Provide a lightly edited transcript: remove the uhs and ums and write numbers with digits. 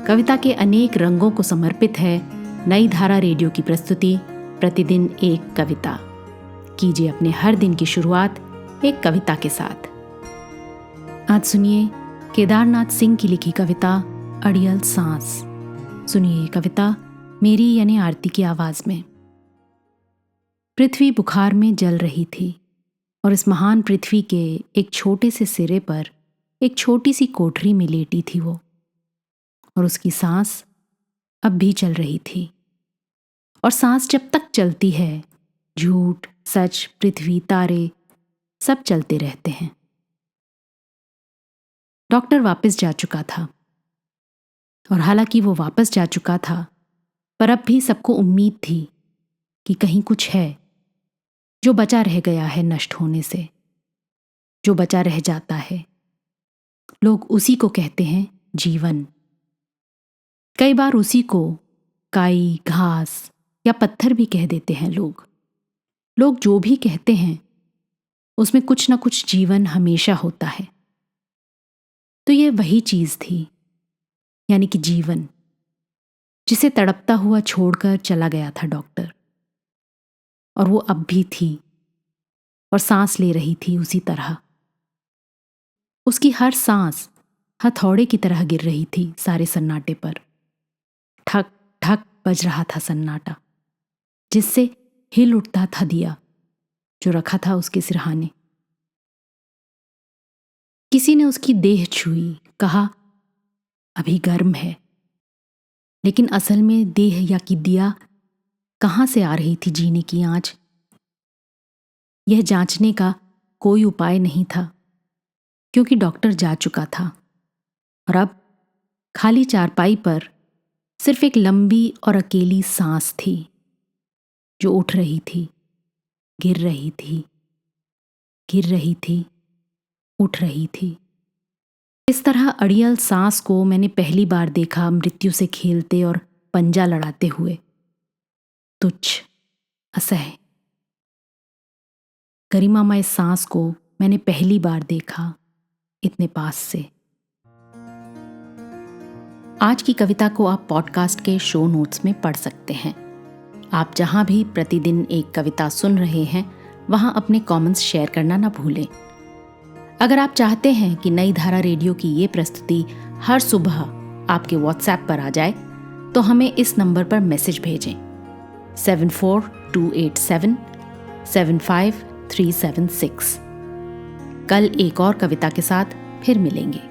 कविता के अनेक रंगों को समर्पित है नई धारा रेडियो की प्रस्तुति प्रतिदिन एक कविता। कीजिए अपने हर दिन की शुरुआत एक कविता के साथ। आज सुनिए केदारनाथ सिंह की लिखी कविता अड़ियल सांस। सुनिए ये कविता मेरी यानी आरती की आवाज में। पृथ्वी बुखार में जल रही थी और इस महान पृथ्वी के एक छोटे से सिरे पर एक छोटी सी कोठरी में लेटी थी वो, और उसकी सांस अब भी चल रही थी। और सांस जब तक चलती है, झूठ सच पृथ्वी तारे सब चलते रहते हैं। डॉक्टर वापस जा चुका था, और हालांकि वो वापस जा चुका था, पर अब भी सबको उम्मीद थी कि कहीं कुछ है जो बचा रह गया है नष्ट होने से। जो बचा रह जाता है, लोग उसी को कहते हैं जीवन। कई बार उसी को काई, घास या पत्थर भी कह देते हैं लोग जो भी कहते हैं उसमें कुछ ना कुछ जीवन हमेशा होता है। तो ये वही चीज थी, यानी कि जीवन, जिसे तड़पता हुआ छोड़कर चला गया था डॉक्टर। और वो अब भी थी और सांस ले रही थी उसी तरह। उसकी हर सांस हथौड़े की तरह गिर रही थी सारे सन्नाटे पर। ठक ठक बज रहा था सन्नाटा, जिससे हिल उठता था दिया जो रखा था उसके सिरहाने। किसी ने उसकी देह छुई, कहा अभी गर्म है, लेकिन असल में देह या कि दिया कहां से आ रही थी जीने की आंच, यह जांचने का कोई उपाय नहीं था, क्योंकि डॉक्टर जा चुका था। और अब खाली चारपाई पर सिर्फ एक लंबी और अकेली सांस थी जो उठ रही थी, गिर रही थी, गिर रही थी, उठ रही थी। इस तरह अड़ियल सांस को मैंने पहली बार देखा मृत्यु से खेलते और पंजा लड़ाते हुए। तुच्छ, असह्य, गरिमामय सांस को मैंने पहली बार देखा इतने पास से। आज की कविता को आप पॉडकास्ट के शो नोट्स में पढ़ सकते हैं। आप जहां भी प्रतिदिन एक कविता सुन रहे हैं, वहां अपने कमेंट्स शेयर करना ना भूलें। अगर आप चाहते हैं कि नई धारा रेडियो की ये प्रस्तुति हर सुबह आपके व्हाट्सएप पर आ जाए, तो हमें इस नंबर पर मैसेज भेजें 7428775376। कल एक और कविता के साथ फिर मिलेंगे।